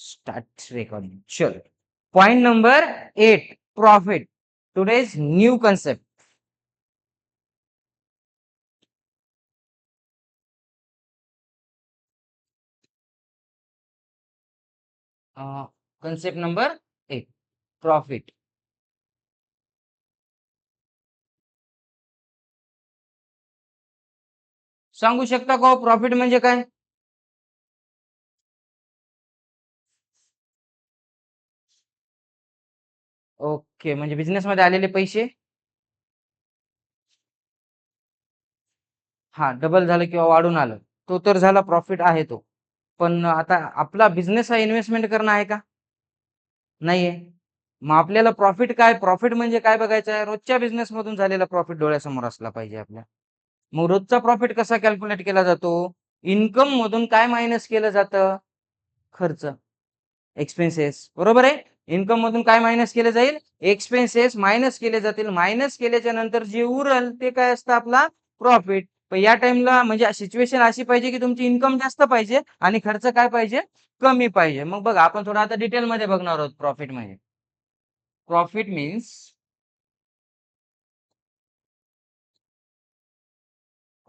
Start recording. Sure. Point number 8, profit. Today's new concept. Concept number 8, profit. सांगू शकता का profit म्हणजे काय? ओके, म्हणजे बिझनेस मध्ये आलेले पैसे हा डबल झालं किंवा वाढून आलं, तो तर झाला प्रॉफिट आहे तो. पण आता आपला बिझनेस हा इन्व्हेस्टमेंट करणं आहे का? नाहीये. मग आपल्याला प्रॉफिट काय, प्रॉफिट म्हणजे काय बघायचं आहे? रोजच्या बिझनेस मधून झालेला प्रॉफिट डोळ्यासमोर असला पाहिजे आपल्या. मग रोजचा प्रॉफिट कसा कॅल्क्युलेट केला जातो? इन्कम मधून काय मायनस केलं जातं? खर्च, एक्सपेन्सेस. बरोबर आहे. इन्कम मधून काय मायनस केलं जाईल? एक्सपेन्सेस मायनस केले जातील. मायनस केल्याच्या नंतर जे उरल ते काय असतं? आपला प्रॉफिट. पण या टाइमला म्हणजे सिच्युएशन अशी पाहिजे की तुमची इन्कम जास्त पाहिजे आणि खर्च काय पाहिजे? कमी पाहिजे. मग बघा, आपण थोडं आता डिटेल मध्ये बघणार आहोत प्रॉफिट म्हणजे. Profit means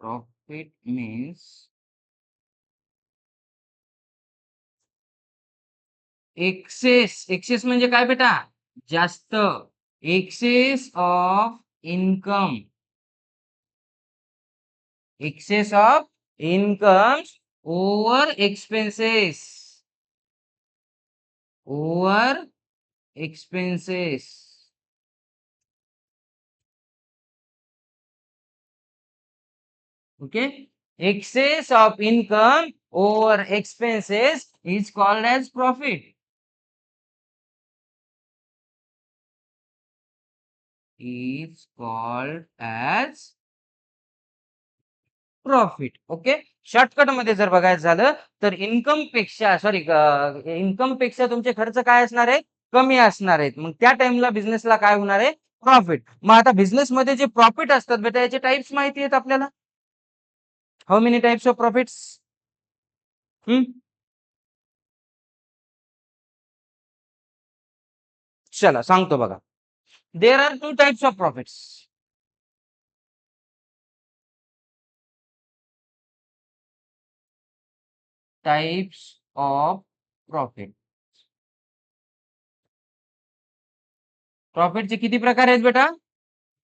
profit means excess म्हणजे काय बेटा? जास्त. Excess of income. Excess of income over expenses. Over expenses. Okay. Excess of income over expenses is called as profit. Is called as profit. Okay. Shortcut मध्ये जर बघायचं झालं तर income पेक्षा तुमचे खर्च काय असणार आहे? कमी असणार आहेत. मग त्या टाइमला बिझनेसला काय होणार आहे? प्रॉफिट. मग आता बिझनेस मध्ये जे प्रॉफिट असतात बेटा, याचे टाइप्स माहिती आहेत आपल्याला? How many types of profits? चला सांगतो बघा. There are 2 types of profits. Types of profit. प्रॉफिटचे किती प्रकार आहेत बेटा?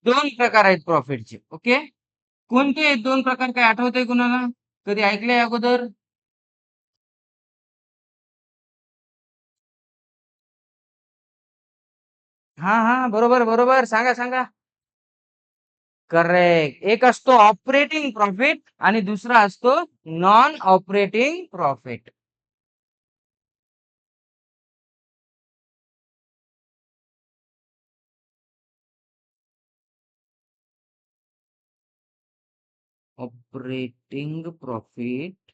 2 प्रकार आहेत प्रॉफिटचे. ओके. कोणते आहेत 2 प्रकार? काय आठवतंय कुणाला? कधी ऐकलंय अगोदर? हां, बरोबर, बरोबर. सांगा, सांगा. करेक्ट. एक असतो ऑपरेटिंग प्रॉफिट आणि दुसरा असतो non operating profit. Operating profit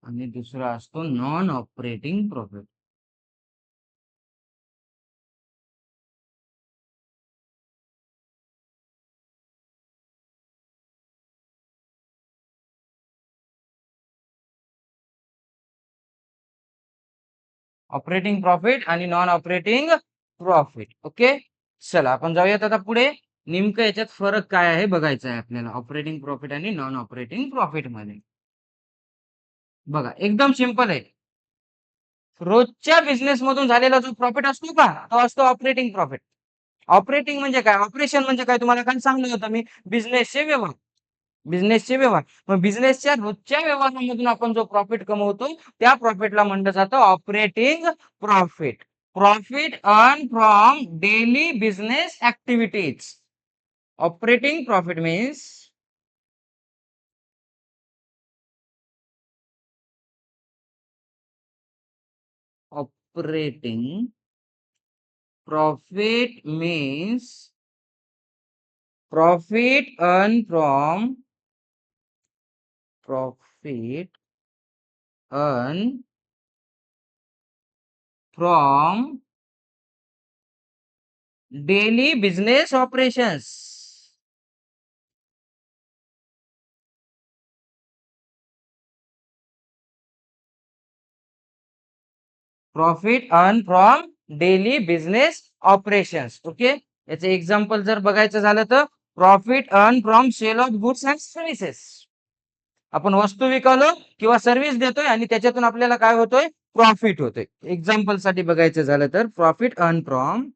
आणि दुसरा असतो non operating profit. Operating profit आणि नॉन ऑपरेटिंग प्रॉफिट. ओके. चला आपण जाऊयात आता पुढे. नेमकं याच्यात फरक काय आहे बघायचा आहे आपल्याला ऑपरेटिंग प्रॉफिट आणि नॉन ऑपरेटिंग प्रॉफिट मध्ये. बघा, एकदम सिंपल आहे. रोजच्या बिझनेस मधून झालेला जो प्रॉफिट असतो का, तो असतो ऑपरेटिंग प्रॉफिट. ऑपरेटिंग म्हणजे काय? ऑपरेशन म्हणजे काय? तुम्हाला काय सांगलं होतं मी? बिझनेसचे व्यवहार. बिझनेसचे व्यवहार. मग बिझनेसच्या रोजच्या व्यवहारामधून आपण जो प्रॉफिट कमवतो, त्या प्रॉफिटला म्हटलं जातं operating profit. Profit earn from daily business activities. Operating profit means operating profit means profit earned from daily business operations. Profit earn from daily business operations. Okay, याचे एक्झाम्पल जर बघायचं झालं तर profit earn from sale of goods and services. आपण वस्तू विकलो किंवा service देतोय आणि त्याच्यातून आपल्याला काय होतोय, प्रॉफिट होतोय. एक्झाम्पल साठी बघायचं झालं तर profit earn from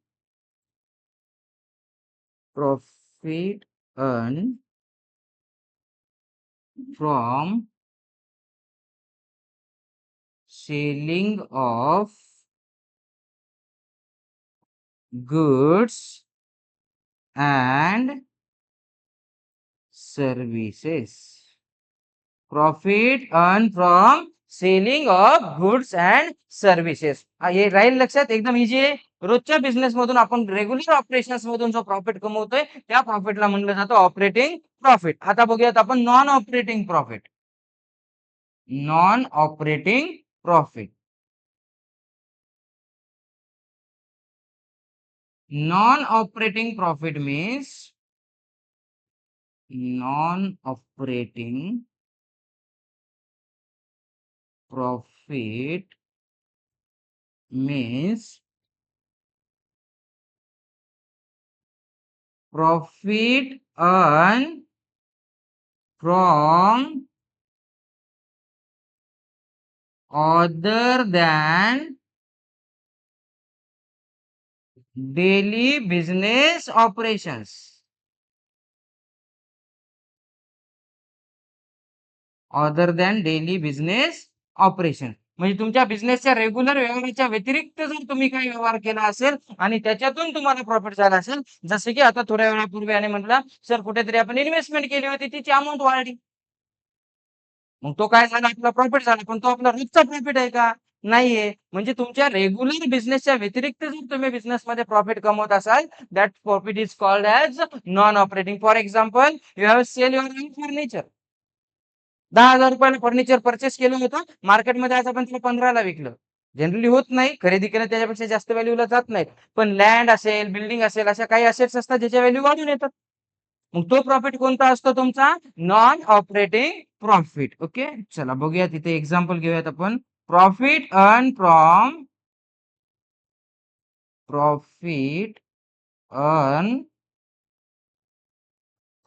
selling of goods and services. Profit earned from selling of goods and services. हे राहील लक्षात, एकदम इझी आहे. रोजच्या बिझनेस मधून आपण रेग्युलर ऑपरेशन्स मधून जो प्रॉफिट कमवतोय त्या प्रॉफिटला म्हणलं जातं ऑपरेटिंग प्रॉफिट. आता बघूयात आपण non operating profit. Non operating profit. Non operating profit means non-operating profit means profit earned from other than daily business operations. Other than daily business operation. म्हणजे तुमच्या बिझनेसच्या रेग्युलर व्यवहाराच्या व्यतिरिक्त जर तुम्ही काही व्यवहार केला असेल आणि त्याच्यातून तुम्हाला प्रॉफिट झाला असेल, जसं की आता थोड्या वेळापूर्वी आणि म्हटलं सर कुठेतरी आपण इन्व्हेस्टमेंट केली होती, तिची अमाऊंट वाढली, मग तो काय झाला, आपला प्रॉफिट झाला. पण तो आपला रोजचा प्रॉफिट आहे का, नाहीये. म्हणजे तुमच्या रेग्युलर बिझनेसच्या व्यतिरिक्त जर तुम्ही बिझनेसमध्ये प्रॉफिट कमवत असाल, that profit is called as non operating. For example, you have sale your furniture. 10,000 रुपयाला फर्निचर परचेस केलं होतं. मार्केटमध्ये आज आपण त्याला 15ला विकलं. जनरली होत नाही. खरेदी केलं त्याच्यापेक्षा जास्त व्हॅल्यूला जात नाहीत. पण लँड असेल, बिल्डिंग असेल, अशा काही असेट्स असतात ज्याच्या व्हॅल्यू वाढून येतात. मग तो प्रॉफिट कोणता असतो तुमचा, नॉन ऑपरेटिंग प्रॉफिट. ओके, चला बघूया तिथे एक्झाम्पल घेऊयात आपण. Profit earn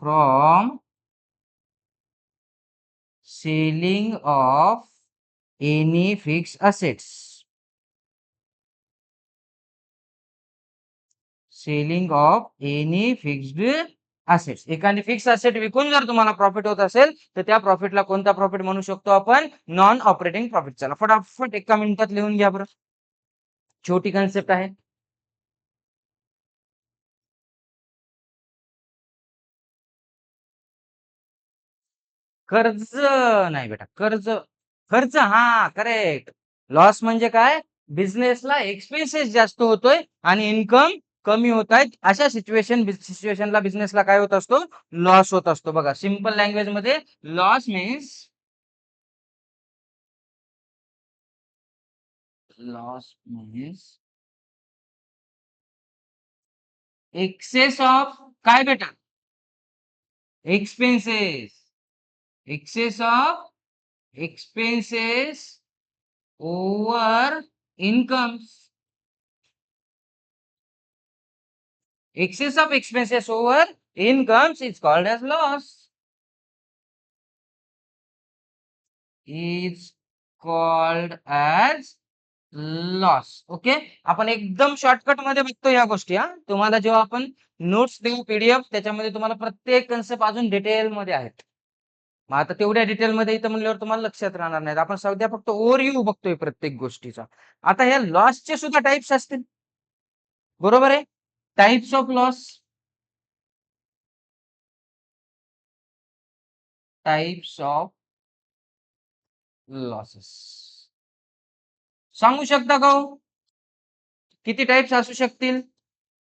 from selling of any fix assets. Selling of any fixed assets. एखादी फिक्स असेट विकून जर तुम्हाला प्रॉफिट होत असेल तर त्या प्रॉफिटला कोणता प्रॉफिट म्हणू शकतो आपण, नॉन ऑपरेटिंग प्रॉफिट. चला फटाफट एका मिनिटात लिहून घ्या बरं, छोटी कन्सेप्ट आहे. कर्ज नाही बेटा, कर्ज, खर्च, हा करेक्ट. लॉस म्हणजे काय, बिझनेसला एक्सपेन्सेस जास्त होतोय आणि इन्कम कमी होत आहेत. अशा सिच्युएशनला बिझनेसला काय होत असतो, लॉस होत असतो. बघा सिंपल लँग्वेज मध्ये, लॉस मीन्स एक्सेस ऑफ काय बेटा, expenses. Excess of expenses over incomes. Excess of expenses over incomes is called as loss. Is called as loss. Okay, आपण एकदम शॉर्टकट मध्ये बघतो या गोष्टी. हा, तुम्हाला जेव्हा आपण नोट्स देऊ पीडीएफ, त्याच्यामध्ये तुम्हाला प्रत्येक कन्सेप्ट अजून डिटेल मध्ये आहेत. मग आता तेवढ्या डिटेल मध्ये इथं म्हणल्यावर तुम्हाला लक्षात राहणार नाही. आपण सध्या फक्त ओव्हरव्ह्यू बघतोय प्रत्येक गोष्टीचा. आता ह्या लॉसचे सुद्धा टाइप्स असतील, बरोबर आहे. Types of loss, types of losses सांगू शकता का हो? किती टाइप्स असू शकतील,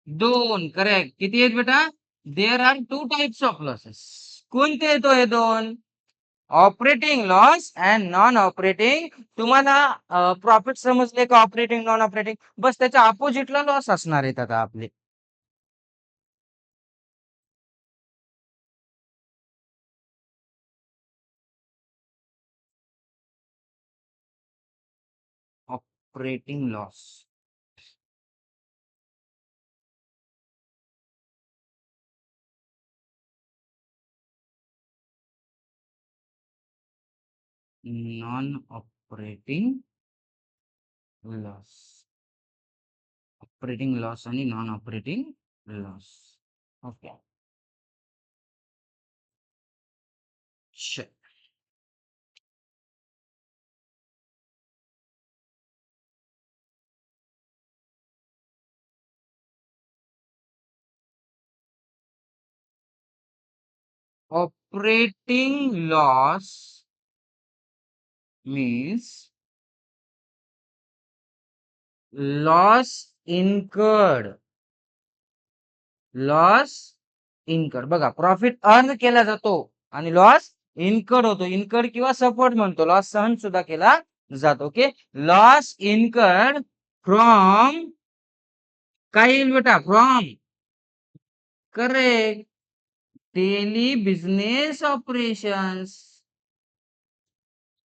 दोन. करेक्ट. किती आहेत बेटा, there are two types of losses. कोणते येतो हे दोन, operating loss and non operating. तुम्हाला प्रॉफिट समजले का, ऑपरेटिंग नॉन ऑपरेटिंग, बस त्याच्या अपोजिटला लॉस असणार आहेत आता आपले. Operating loss. Non operating loss. Operating loss आणि non operating loss. Okay. Operating loss means loss incurred. Loss incurred. बघा, प्रॉफिट अर्न केला जातो आणि लॉस इन्कर्ड होतो. इन्कर्ड किंवा सपोर्ट म्हणतो. लॉस सहन सुद्धा केला जातो. ओके. लॉस इन्कर्ड फ्रॉम, काय येईल बेटा? From. Correct. Daily business operations.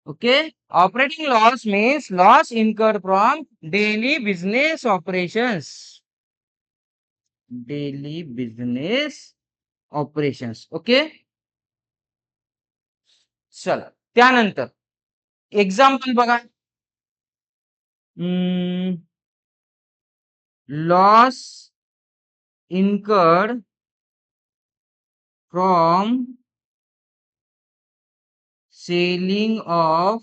Okay. Operating loss means loss incurred from daily business operations. Daily business operations. Okay. चला, त्यानंतर एक्झाम्पल बघा. Loss incurred from selling of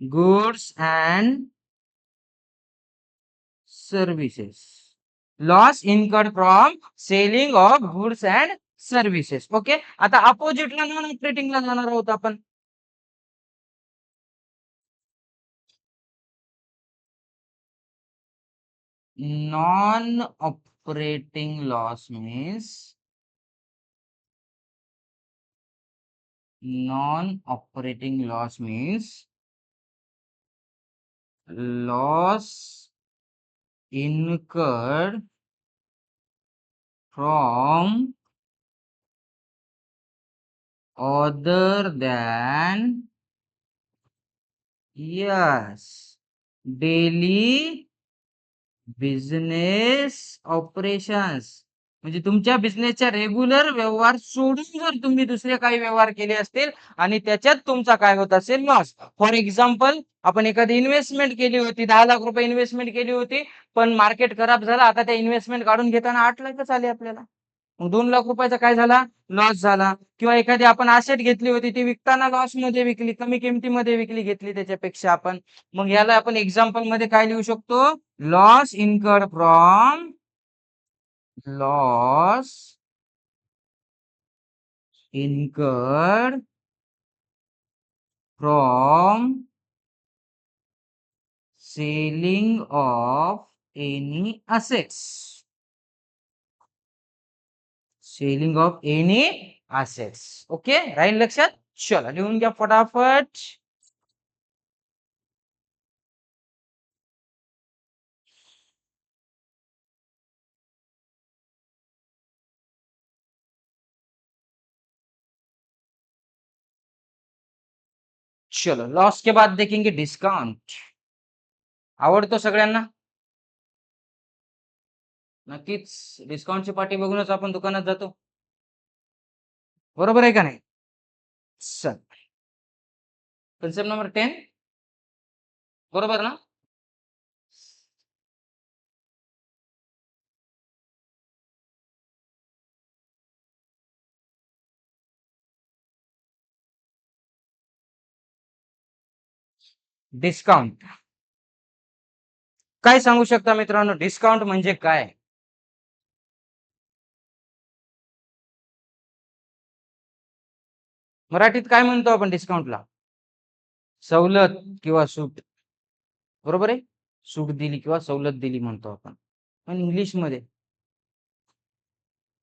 goods and services. Loss incurred from selling of goods and services. Okay. आता अपोजिटला non ऑपरेटिंगला जाणार आहोत आपण. Non operating loss means loss incurred from other than, yes, daily business operations. म्हणजे तुमच्या बिझनेसच्या regular व्यवहार सोडून जर तुम्ही दुसरे काही व्यवहार केले असतील आणि त्याच्यात तुमचा काय होत असेल? लॉस. फॉर एक्झाम्पल, आपण एखादी इन्व्हेस्टमेंट केली होती, 10 लाख रुपये इन्व्हेस्टमेंट केली होती, पण मार्केट खराब झालं. आता त्या इन्व्हेस्टमेंट काढून घेताना 8 लाखच आले आपल्याला. मग 2 लाख रुपयाचा काय झाला? लॉस झाला. किंवा एखादी आपण असेट घेतली होती, ती विकताना लॉस मध्ये विकली, कमी किमतीमध्ये विकली, घेतली त्याच्यापेक्षा आपण. मग याला आपण एक्झाम्पल मध्ये काय लिहू शकतो? Loss incurred from, loss incurred from selling of any assets. Selling of any assets. Okay. राहील लक्षात? चला, लिहून घ्या फटाफट. चलो, लॉस के बाद देखेंगे डिस्काउंट. आवडतो सगळ्यांना? नक्कीच. डिस्काउंटची पाटी बघूनच आपण दुकानात जातो. बरोबर आहे का नाही? चल, कन्सेप्ट नंबर 10. बरोबर ना? डिस्काउंट काय सांगू शकता मित्रांनो? डिस्काउंट म्हणजे काय? मराठीत काय म्हणतो आपण डिस्काउंटला? सवलत किंवा सूट. बरोबर आहे? सूट दिली किंवा सवलत दिली म्हणतो आपण. पण इंग्लिश मध्ये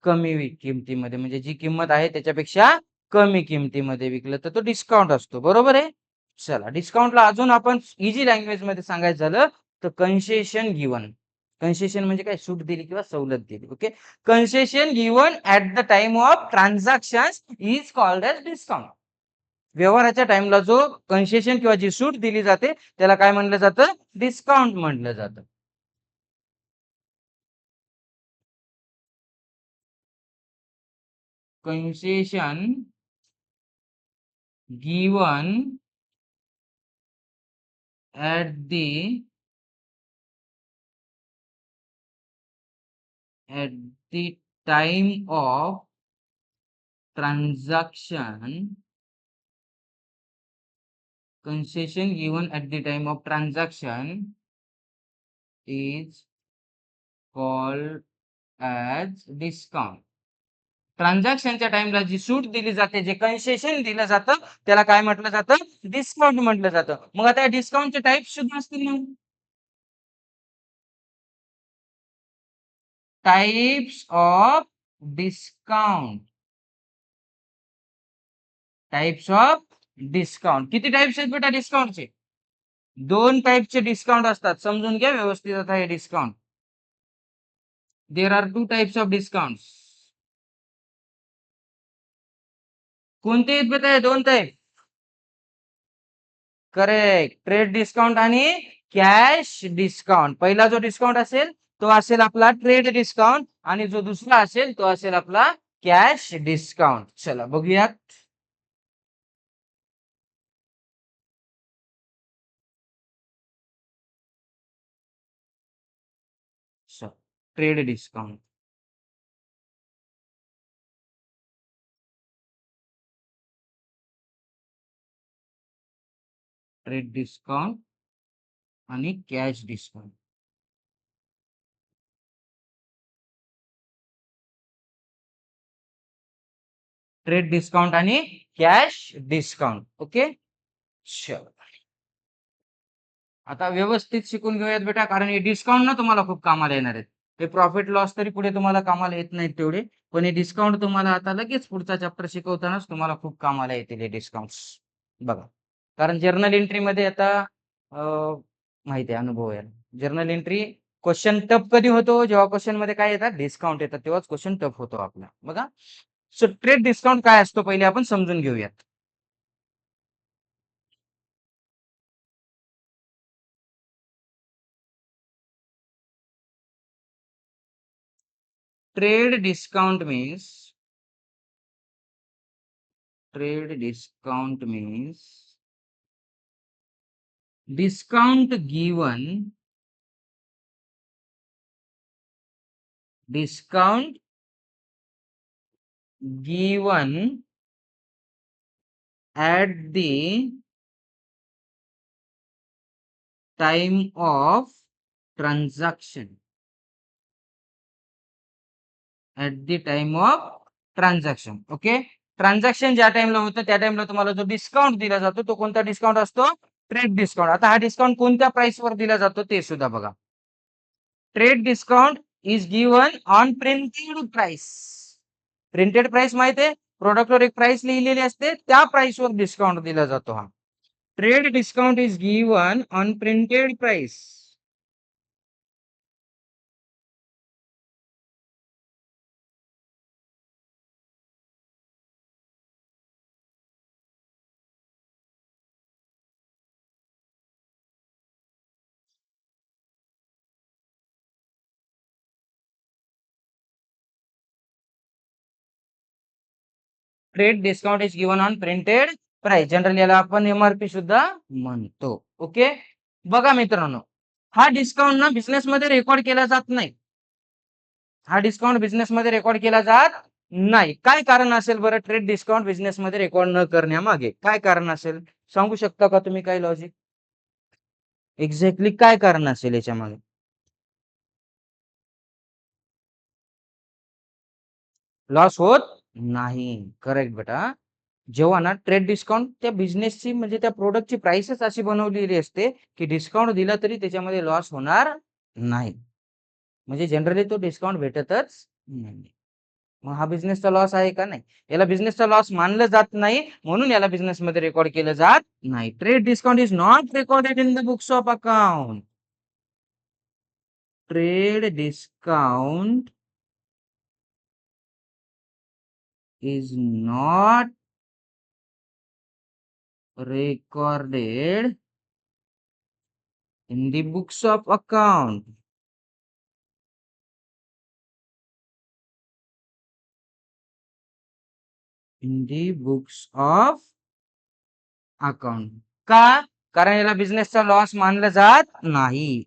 कमी किमतीमध्ये, म्हणजे जी किंमत आहे त्याच्यापेक्षा कमी किमतीमध्ये विकलं तर तो डिस्काउंट असतो. बरोबर आहे? चला, डिस्काउंटला अजून आपण इझी लँग्वेज मध्ये सांगायचं झालं तर कन्सेशन गिवन. कन्सेशन म्हणजे काय? सूट दिली किंवा सवलत दिली. Okay. Concession given at the time of transaction is called as discount. व्यवहाराच्या टाइमला जो कन्सेशन किंवा जी सूट दिली जाते त्याला काय म्हटलं जातं? डिस्काउंट म्हटलं जातं. Concession given at the time of transaction, concession given at the time of transaction is called as discount. ट्रान्झॅक्शनच्या टाइमला जी सूट दिली जाते, जे कन्सेशन दिलं जातं त्याला काय म्हटलं जातं? डिस्काउंट म्हटलं जातं. मग आता डिस्काउंटचे टाइप सुद्धा असतील ना? Types of discount. Types of discount. किती टाइप्स आहेत बेटा डिस्काउंटचे? 2 टाइपचे डिस्काउंट असतात. समजून घ्या व्यवस्थित आता हे discount. There are 2 types of discounts. कोणते आहेत बेटा? 2 टाइप. करेक्ट. ट्रेड डिस्काउंट आणि कॅश डिस्काउंट. पहिला जो डिस्काउंट असेल तो असेल आपला ट्रेड डिस्काउंट आणि जो दुसरा असेल तो असेल आपला कॅश डिस्काउंट. चला बघूयात. Trade discount. ट्रेड डिस्काउंट आणि कॅश डिस्काउंट. ट्रेड डिस्काउंट आणि कॅश डिस्काउंट. ओके. चल आता व्यवस्थित शिकून घेऊयात बेटा, कारण हे डिस्काउंट ना तुम्हाला खूप कामाला येणार आहेत. हे प्रॉफिट लॉस तरी पुढे तुम्हाला कामाला येत नाहीत तेवढे, पण हे डिस्काउंट तुम्हाला आता लगेच पुढचा चॅप्टर शिकवतानाच तुम्हाला खूप कामाला येतील हे डिस्काउंट्स. बघा, कारण जर्नल एंट्री मध्ये आता माहिती आहे, अनुभव आहे. जर्नल एंट्री क्वेश्चन टफ कधी होतो? जेव्हा क्वेश्चन मध्ये काय येतात? डिस्काउंट येतात, तेव्हाच क्वेश्चन टफ होतो आपला. बघा, सो ट्रेड डिस्काउंट काय असतो पहिले आपण समजून घेऊयात. Trade discount means discount given at the time of transaction. Okay. Transaction ज्या टाइमला होतं त्या टाइमला तुम्हाला जो डिस्काउंट दिला जातो तो कोणता डिस्काउंट असतो? Trade discount. आता हा डिस्काउंट कोणत्या प्राइस वर दिला जातो ते सुद्धा बघा. Trade discount is given on printed price. Printed price माहिती आहे? प्रोडक्टवर एक प्राइस लिहिलेली असते, त्या प्राइस वर डिस्काउंट दिला जातो हा. Trade discount is given on printed price. Trade discount is given on printed price. Generally याला आपण एमआरपी सुद्धा म्हणतो. ओके. बघा मित्रांनो, हा डिस्काउंट ना बिझनेस मध्ये रेकॉर्ड केला जात नाही. हा डिस्काउंट बिझनेस मध्ये रेकॉर्ड केला जात नाही. काय कारण असेल बरं ट्रेड डिस्काउंट बिझनेस मध्ये रेकॉर्ड न करण्यामागे? काय कारण असेल सांगू शकता का तुम्ही? काय लॉजिक? एक्झॅक्टली काय कारण असेल याच्या मागे? लॉस होत नाही. करेक्ट बेटा. जेव्हा ना ट्रेड डिस्काउंट त्या बिझनेसची म्हणजे त्या प्रोडक्टची प्राइसच अशी बनवलेली असते की डिस्काउंट दिला तरी त्याच्यामध्ये लॉस होणार नाही. म्हणजे जनरली तो डिस्काउंट भेटतच नाही. मग हा बिझनेसचा लॉस आहे का? नाही. याला बिझनेसचा लॉस मानलं जात नाही, म्हणून याला बिझनेस मध्ये रेकॉर्ड केलं जात नाही. Trade discount is not recorded in the books of account. Trade discount is not recorded in the books of account. In the books of account. का? कारण याला बिझनेसचा लॉस मानलं जात नाही.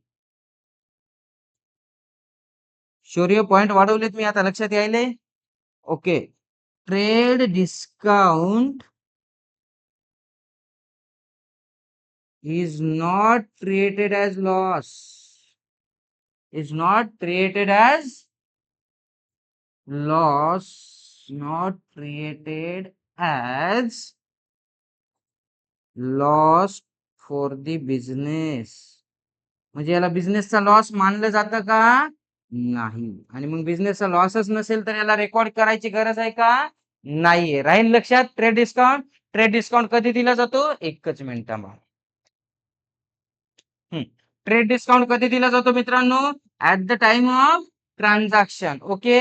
शौर्य पॉइंट वाढवलेत मी आता लक्षात यायले. Okay. Trade discount is not treated as loss. Is not treated as loss. Not treated as loss for the business. म्हणजे याला बिझनेसचा लॉस मानलं जातं का? नाही. आणि मग बिझनेसचा लॉसच नसेल तर याला रेकॉर्ड करायची गरज आहे का? नाहीये. राहील लक्षात ट्रेड डिस्काउंट. ट्रेड डिस्काउंट कधी दिला जातो? एकच मिनिटामध्ये. ट्रेड डिस्काउंट कधी दिला जातो मित्रांनो? At the time of transaction. Okay.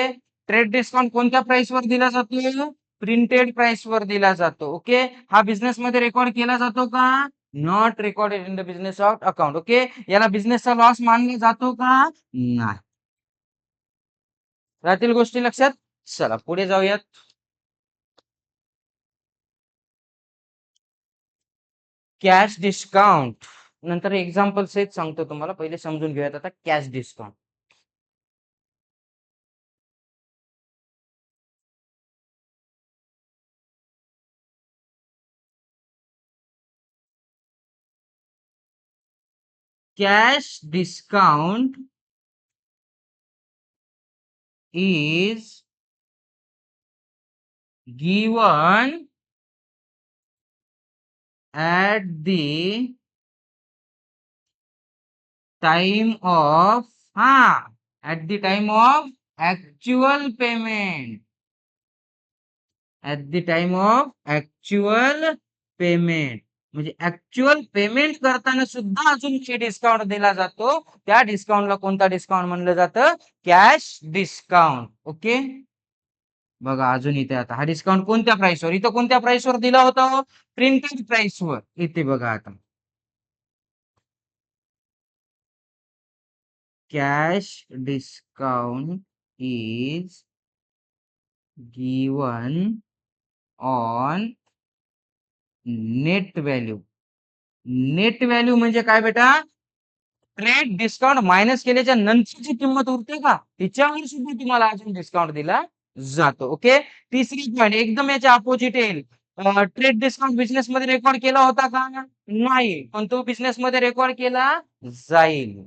Trade discount कोणत्या प्राइस वर दिला जातो? प्रिंटेड प्राइस वर दिला जातो. ओके. हा बिझनेस मध्ये रेकॉर्ड केला जातो का? Not recorded in the business of account. Okay. याला बिझनेसचा लॉस मानला जातो का? नाही. राहतील गोष्टी लक्षात. चला पुढे जाऊयात. कॅश डिस्काउंट नंतर एक्झाम्पल सहित सांगतो तुम्हाला. पहिले समजून घेऊयात आता cash discount. Cash discount is given at the time of at the time of actual payment. At the time of actual payment. म्हणजे ऍक्च्युअल पेमेंट करताना सुद्धा अजून डिस्काउंट दिला जातो. त्या डिस्काउंटला कोणता डिस्काउंट म्हणलं जातं? Cash discount. ओके. बघा अजून इथे आता हा डिस्काउंट कोणत्या प्राइसवर? इथं कोणत्या प्राइसवर दिला होता? प्रिंटेड प्राइसवर. इथे बघा आता cash discount is given on net value. Net value म्हणजे काय बेटा? ट्रेड डिस्काउंट मायनस केल्याच्या नंतरची किंमत उरते का? तिच्यावर सुद्धा तुम्हाला अजून डिस्काउंट दिला जातो. ओके. तिसरी पॉईंट एकदम याच्या अपोजिट येईल. ट्रेड डिस्काउंट बिझनेस मध्ये रेकॉर्ड केला होता का? नाही. पण तो बिझनेस मध्ये रेकॉर्ड केला जाईल.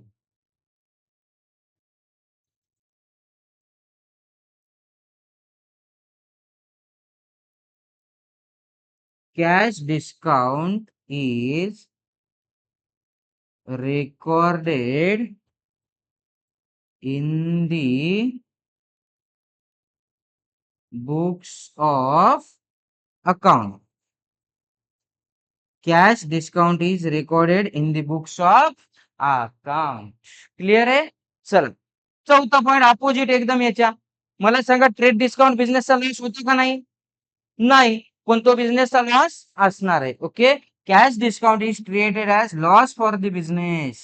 Cash discount is recorded in the books of account. Cash discount is recorded in the books of account. Clear आहे? चला चौथा पॉइंट अपोजिट एकदम याच्या. मला सांगा ट्रेड डिस्काउंट बिझनेसचा लॉस होतो का नाही? नाही. पण तो बिझनेसचा लॉस असणार आहे. Okay. Cash discount is created as loss for the business.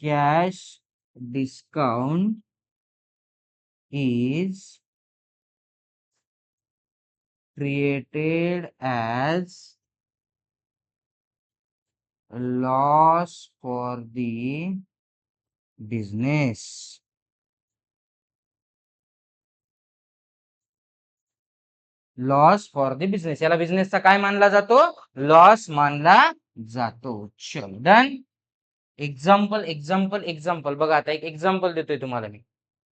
Cash discount is created as loss for the business. Loss for the business. याला बिझनेसचा काय मानला जातो? लॉस मानला जातो. चल डन. एक्झाम्पल एक्झाम्पल एक्झाम्पल बघा आता एक एक्झाम्पल देतोय तुम्हाला मी.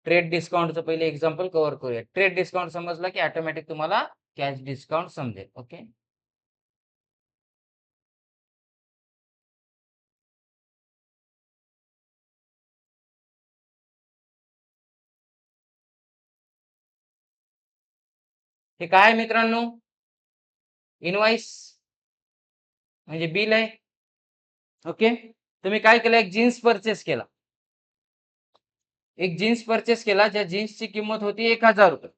ट्रेड डिस्काउंटचं पहिले एक्झाम्पल कव्हर करूया. ट्रेड डिस्काउंट समजला की ऑटोमॅटिक तुम्हाला कॅश डिस्काउंट समजेल. ओके. हे काय मित्रांनो? इनवॉइस म्हणजे बिल आहे. ओके. तुम्ही काय केलं? एक जीन्स परचेस केला. एक जीन्स परचेस केला ज्या जीन्सची किंमत होती 1000 रुपये.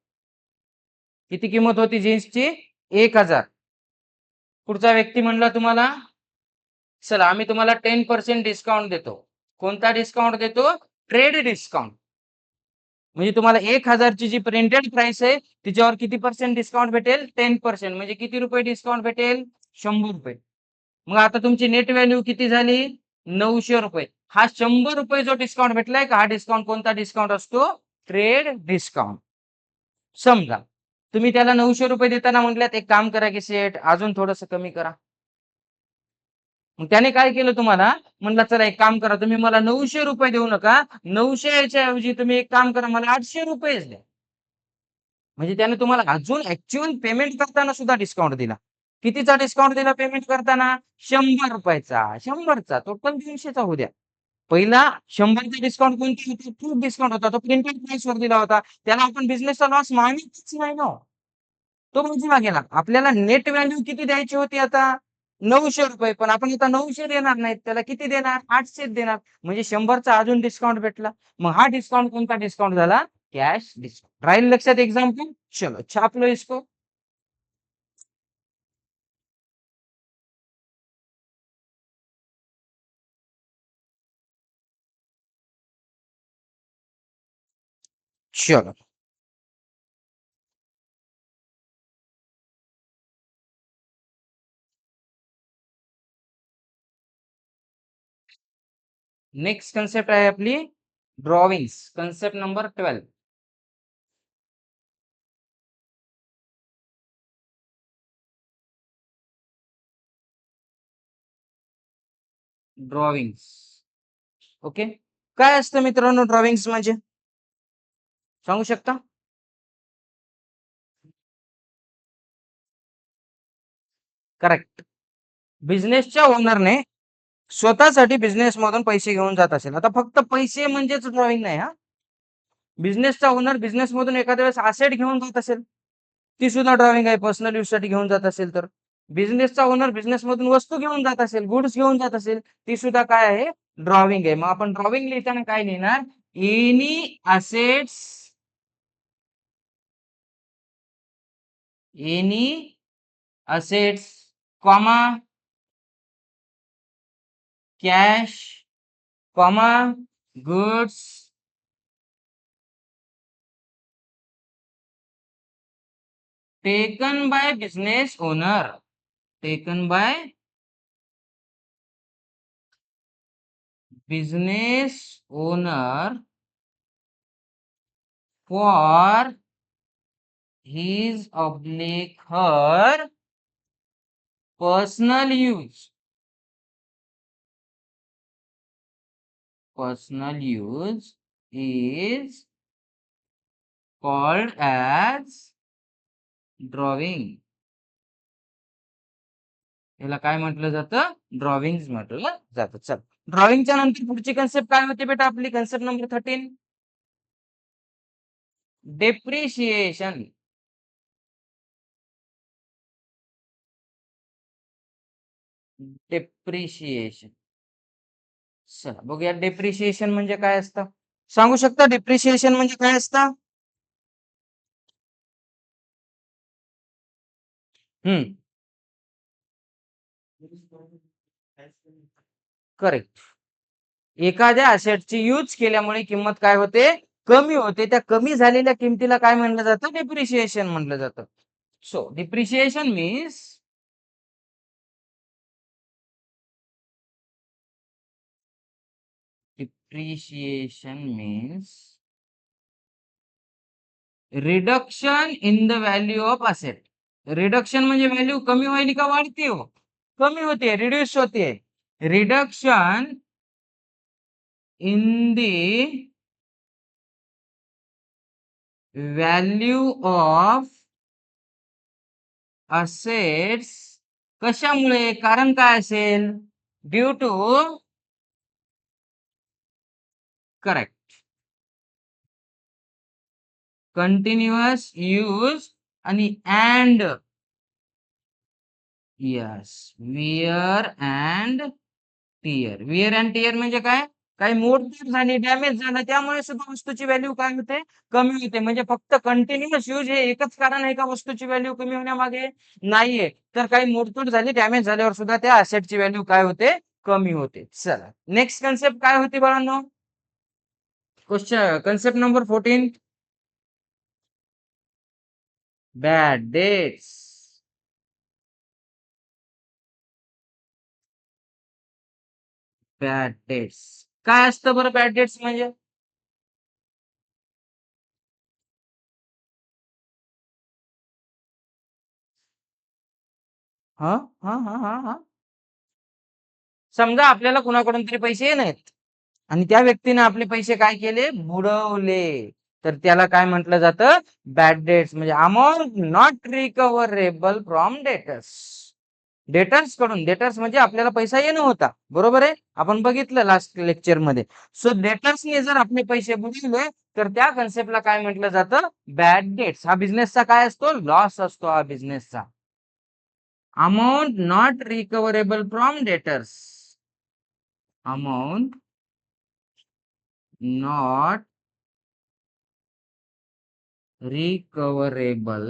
किती किंमत होती जीन्सची? 1000. पुढचा व्यक्ती म्हणला तुम्हाला, चला आम्ही तुम्हाला 10% डिस्काउंट देतो. कोणता डिस्काउंट देतो? Trade discount. म्हणजे तुम्हाला 1000 ची जी प्रिंटेड प्राइस आहे, तिच्यावर किती पर्सेंट डिस्काउंट भेटेल? 10%. म्हणजे किती रुपये डिस्काउंट भेटेल? ₹100. मग आता तुमची नेट व्हॅल्यू किती झाली? ₹900. हा ₹100 जो डिस्काउंट भेटलाय का, हा डिस्काउंट कोणता डिस्काउंट असतो? Trade discount. समजा तुम्ही त्याला ₹900 देताना म्हटल्यात, एक काम करा की सेठ अजून थोडंसं कमी करा. मग त्याने काय केलं तुम्हाला? म्हणलं चला एक काम करा, तुम्ही मला ₹900 देऊ नका. 900 च्या ऐवजी तुम्ही एक काम करा, मला ₹800 द्या. म्हणजे त्याने तुम्हाला अजून ॲक्चुअल पेमेंट करताना सुद्धा डिस्काउंट दिला. कितीचा डिस्काउंट दिला पेमेंट करताना? ₹100चा. 100चा टोटल 200चा होऊ द्या. पहिला 100चा डिस्काउंट कोणता होता? खूप डिस्काउंट होता. तो प्रिंटेड प्राइसवर दिला होता. त्याला आपण बिझनेसचा लॉस मानतच नाही ना हो. तो बाजूला गेला. आपल्याला नेट व्हॅल्यू किती द्यायची होती आता? ₹900. पण आपण आता 900 देणार नाहीत. त्याला किती देणार? 800 देणार. म्हणजे 100चा अजून डिस्काउंट भेटला. मग हा डिस्काउंट कोणता डिस्काउंट झाला? Cash discount. राहील लक्षात एक्झाम्पल? चलो छाप लो इसको. चलो. नेक्स्ट कन्सेप्ट आहे आपली drawings. Concept number 12. Drawings. Okay. काय असतं मित्रांनो ड्रॉविंग्स म्हणजे? सांगू शकता? करेक्ट. बिझनेसच्या ओनरने स्वतःसाठी बिझनेसमधून पैसे घेऊन जात असेल. आता फक्त पैसे म्हणजेच ड्रॉइंग नाही हां. बिझनेसचा ओनर बिझनेसमधून एखाद्या वेळेस असेट घेऊन जात असेल, ती सुद्धा ड्रॉइंग आहे. पर्सनल यूजसाठी घेऊन जात असेल तर. बिझनेसचा ओनर बिझनेसमधून वस्तू घेऊन जात असेल, गुड्स घेऊन जात असेल, ती सुद्धा काय आहे? ड्रॉइंग आहे. मग आपण ड्रॉइंग लिहिताना काय लिहिणार? Any assets, any assets, comma cash, comma goods taken by business owner, taken by business owner for his oblique her personal use. Personal use is called as drawing. याला काय म्हटलं जातं? ड्रॉविंग्स म्हटलं जातं. चल, ड्रॉइंगच्या नंतर पुढची कन्सेप्ट काय होती बेटा आपली? Concept number 13, depreciation. डेप्रिशिएशन. चला बघूया डेप्रिशिएशन म्हणजे काय असतं? सांगू शकता डेप्रिशिएशन म्हणजे काय असतं? हम्म. करेक्ट. एखाद्या असेटची यूज केल्यामुळे किंमत काय होते? कमी होते. त्या कमी झालेल्या किमतीला काय म्हणलं जातं? डेप्रिशिएशन म्हणलं जातं. So depreciation means depreciation means reduction in the value of asset. Reduction म्हणजे व्हॅल्यू कमी व्हायली का वाढते हो? कमी होते, रिड्यूस होते. Reduction in the value of assets. कशामुळे? कारण काय असेल? Due to correct continuous use आणि and yes wear and tear. Wear and tear म्हणजे काय? काही मोडतोड झाली, डॅमेज झालं, त्यामुळे सुद्धा वस्तूची व्हॅल्यू काय होते? कमी होते. म्हणजे फक्त कंटिन्युअस यूज हे एकच कारण आहे का वस्तूची व्हॅल्यू कमी होण्यामागे? नाहीये. तर काही मोडतोड झाली, डॅमेज झाल्यावर सुद्धा त्या असेटची व्हॅल्यू काय होते? कमी होते. चला, नेक्स्ट कन्सेप्ट काय होती बाळांनो? Question concept number 14, bad debts. Bad debts काय असतं बरं बॅड डेट्स म्हणजे? हा हा हा हा हा समजा आपल्याला कुणाकडून तरी पैसे येत आहेत आणि त्या व्यक्तीने आपले पैसे काय केले? बुडवले. तर त्याला काय म्हटलं जातं? Bad debts. म्हणजे amount not recoverable from debtors. Debtors कडून, डेटर्स म्हणजे आपल्याला पैसा येणं होता, बरोबर आहे, आपण बघितलं लास्ट लेक्चर मध्ये. सो डेटर्सने जर आपले पैसे बुडवले तर त्या कन्सेप्टला काय म्हटलं जातं? Bad debts. हा बिझनेसचा काय असतो? लॉस असतो हा बिझनेसचा. Amount not recoverable from debtors. Amount not recoverable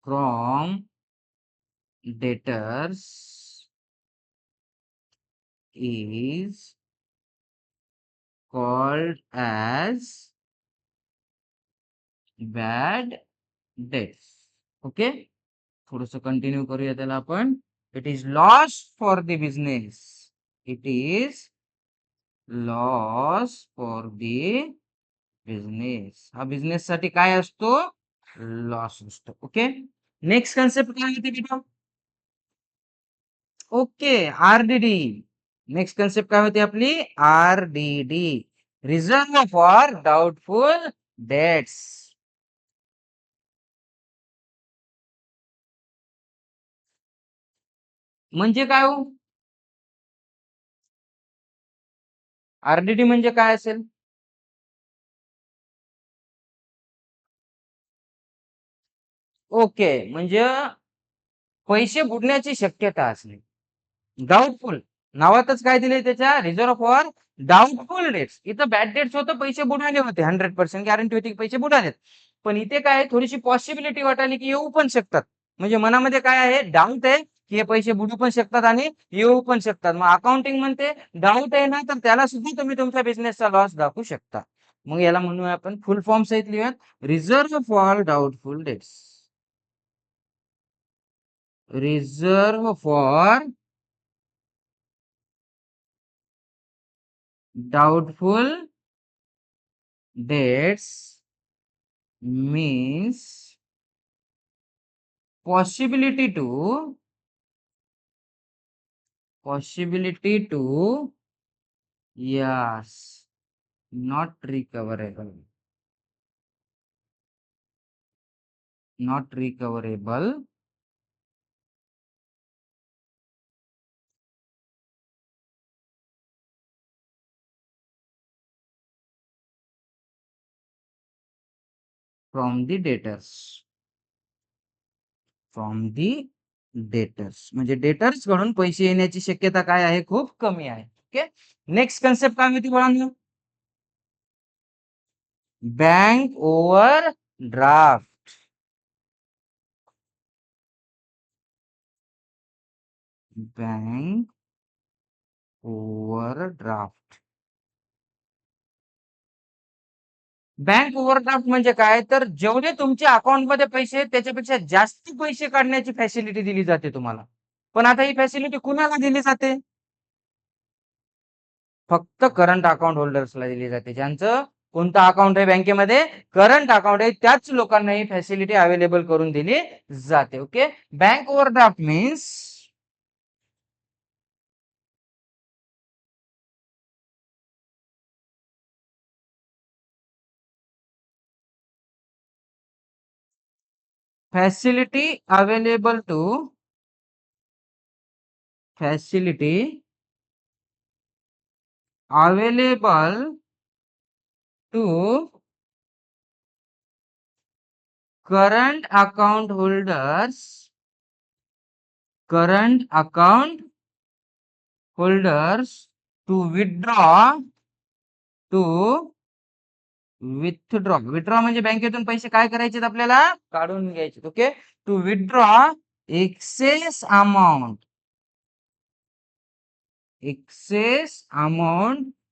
from debtors is called as bad debts. Okay, थोडस कंटिन्यू करूया त्याला आपण. It is loss for the business. It is loss for the business. हा बिझनेस साठी काय असतो? लॉस असतो. Okay, next concept काय होती बेटा? Okay, RDD. नेक्स्ट कन्सेप्ट काय होती आपली? RDD, reserve for doubtful debts. म्हणजे काय हो? आरडीडी म्हणजे काय असेल? ओके, म्हणजे पैसे बुडण्याची शक्यता असणे. डाऊटफुल, नावातच काय दिले त्याच्या? Reserve for doubtful debts. इथं बॅड डेट्स होतं, पैसे बुडाले होते, 100% गॅरंटी होती की पैसे बुडालेत. पण इथे काय थोडीशी पॉसिबिलिटी वाटाली की येऊ पण शकतात. म्हणजे मनामध्ये काय आहे? डाऊट आहे की हे पैसे बुडू पण शकतात आणि येऊ पण शकतात. मग अकाउंटिंग म्हणते डाऊट आहे ना, तर त्याला सुद्धा तुम्ही तुमच्या बिझनेसचा लॉस दाखवू शकता. मग याला म्हणूया आपण, फुल फॉर्म सहित लिहूयात, reserve for doubtful debts. Reserve for doubtful debts means possibility to yes, not recoverable, not recoverable from the debtors. From the debtors म्हणजे डेटर्स कडून पैसे येण्याची शक्यता काय आहे? खूप कमी आहे. ओके, नेक्स्ट कन्सेप्ट काय होती मुलांनो? Bank over draft. Bank over draft. Bank overdraft म्हणजे काय? तर जेवढे तुमच्या अकाउंट मध्ये पैसे आहेत त्याच्यापेक्षा जास्त पैसे काढण्याची फॅसिलिटी दिली जाते तुम्हाला. पण आता ही फॅसिलिटी कुणाला दिली जाते? फक्त करंट अकाउंट होल्डर्सला दिली जाते. ज्यांचं कोणतं अकाउंट आहे बँकेमध्ये? करंट अकाउंट आहे, त्याच लोकांना ही फॅसिलिटी अवेलेबल करून दिली जाते. Okay, bank overdraft means facility available to facility available to current account holders, current account holders to withdraw withdraw म्हणजे बँकेतून पैसे काय करायचे आपल्याला काढून घ्यायचे. Okay, to withdraw excess amount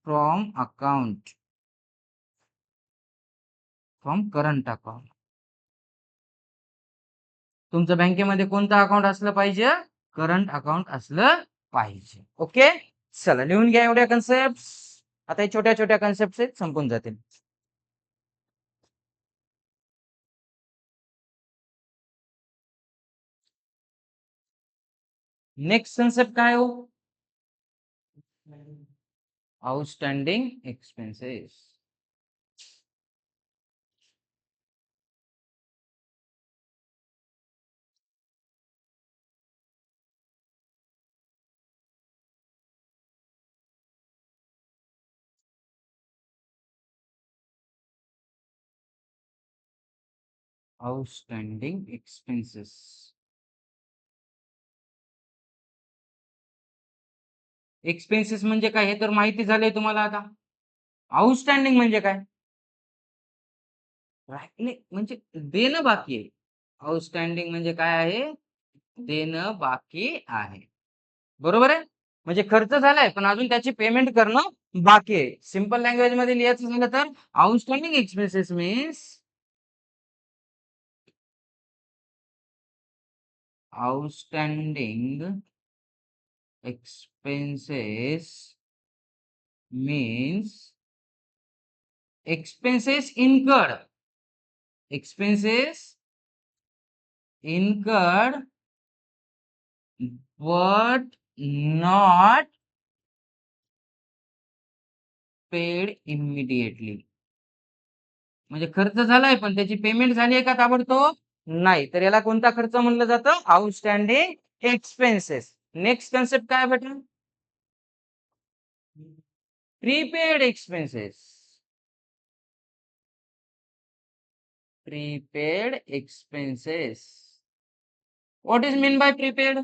from current account. तुमचं बँकेमध्ये कोणतं अकाउंट असलं पाहिजे? करंट अकाउंट असलं पाहिजे. ओके, चला लिहून घ्या एवढ्या कन्सेप्ट. आता हे छोट्या छोट्या कन्सेप्ट आहेत, संपून जातील. नेक्स्ट कन्सेप्ट काय हो? Outstanding expenses. Outstanding expenses. Expenses म्हणजे काय हे तर माहिती झालंय तुम्हाला. आता आउटस्टँडिंग म्हणजे काय? म्हणजे देणं बाकी आहे. आउटस्टँडिंग म्हणजे काय आहे? देणं बाकी आहे. बरोबर आहे. म्हणजे खर्च झालाय पण अजून त्याची पेमेंट करणं बाकी आहे. सिंपल लँग्वेज मध्ये लिहायचं झालं तर outstanding expenses means outstanding expenses means expenses incurred but not paid immediately. म्हणजे खर्च झालाय पण त्याची पेमेंट झाली आहे का ताबडतोब? नाही. तर याला कोणता खर्च म्हणलं जातं? Outstanding expenses. नेक्स्ट कन्सेप्ट काय बेटा? Prepaid expenses. Prepaid expenses. What is mean by prepaid?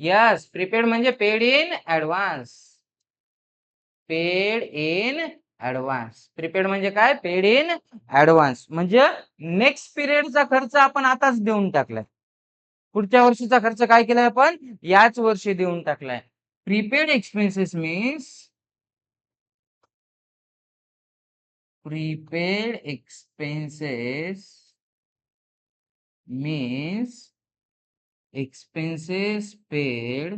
Yes, prepaid म्हणजे paid in advance. Paid in advance. Prepaid म्हणजे काय? Paid in advance. म्हणजे नेक्स्ट पिरियडचा खर्च आपण आताच देऊन टाकलाय. पुढच्या वर्षीचा खर्च काय केलाय आपण? याच वर्षी देऊन टाकलाय. Prepaid expenses means prepaid expenses means expenses paid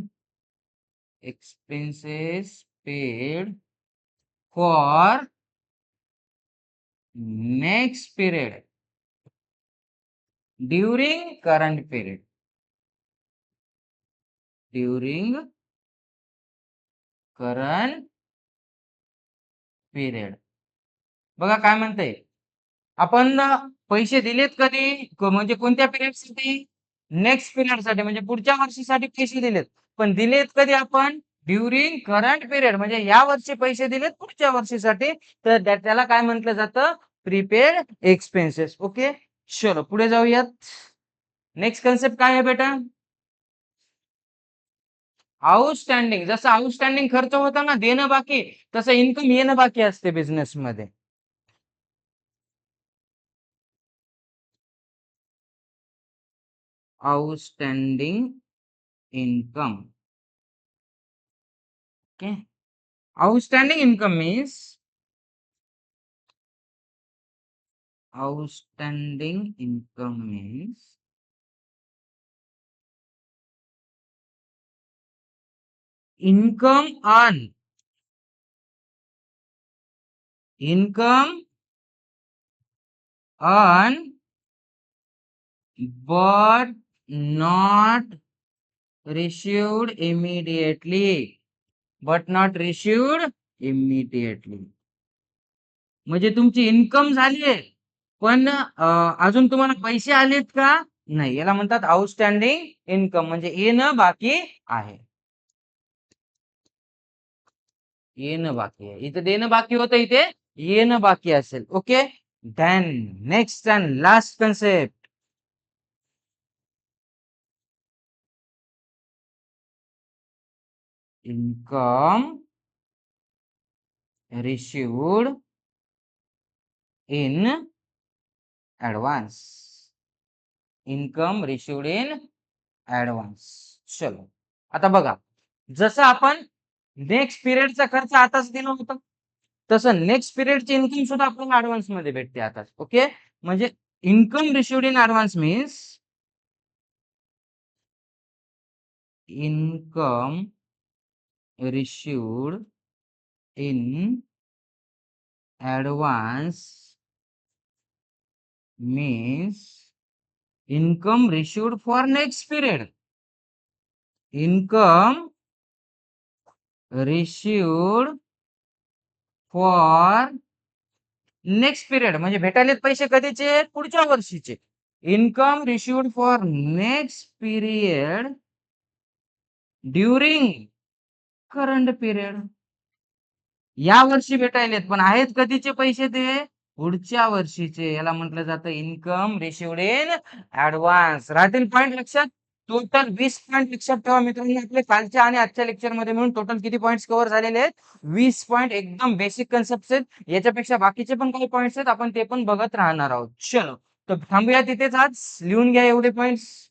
for next period during current period. बघा काय म्हणते. आपण पैसे दिलेत कधी? म्हणजे कोणत्या पिरियड साठी? नेक्स्ट पिरियड साठी, म्हणजे पुढच्या वर्षीसाठी पैसे दिलेत. पण दिलेत कधी आपण? ड्युरिंग करंट पिरियड, म्हणजे या वर्षी पैसे दिलेत पुढच्या वर्षीसाठी. तर त्याला काय म्हटलं जातं? Prepaid expenses. ओके, चलो पुढे जाऊयात. नेक्स्ट कन्सेप्ट काय आहे बेटा? आउटस्टँडिंग. जसं आउटस्टँडिंग खर्च होता ना, देणं बाकी, तसं इन्कम येणं बाकी असते बिझनेस मध्ये. Outstanding income. Okay, outstanding income means income earn but not received immediately. म्हणजे तुमची इन्कम झालीये पण अजून तुम्हाला पैसे आलेत का? नाही. याला म्हणतात आउटस्टँडिंग इन्कम, म्हणजे येणं बाकी आहे. येणं बाकी आहे. इथे देणं बाकी होतं, इथे येणं बाकी असेल. Okay, then next and last concept. Income received in advance. Income received in advance. चलो आता बघा, जसं आपण नेक्स्ट पिरियडचा खर्च आताच दिला होता, तसं नेक्स्ट पिरियडची इन्कम सुद्धा आपल्याला ऍडव्हान्स मध्ये भेटते आताच. ओके, म्हणजे income received in advance means income received in advance means income received for next period. Income received for next period म्हणजे भेटायलेत पैसे कधीचे, पुढच्या वर्षीचे. Income received for next period during current period. या वर्षी भेटायलेत पण आहेत कधीचे पैसे ते, पुढच्या वर्षीचे. याला म्हटलं जातं इन्कम रिसिव्ड इन ऍडव्हान्स. राहतील पॉईंट लक्षात. टोटल 20 पॉईंट लक्षात ठेवा मित्रांनो. आपले कालच्या आणि आजच्या लेक्चर मध्ये मिळून टोटल किती पॉईंट्स कव्हर झालेले आहेत? 20 पॉईंट. एकदम बेसिक कन्सेप्ट आहेत. याच्यापेक्षा बाकीचे पण काही पॉईंट्स आहेत, आपण ते पण बघत राहणार आहोत. चलो तर थांबूया तिथेच आज. लिहून घ्या एवढे पॉईंट्स.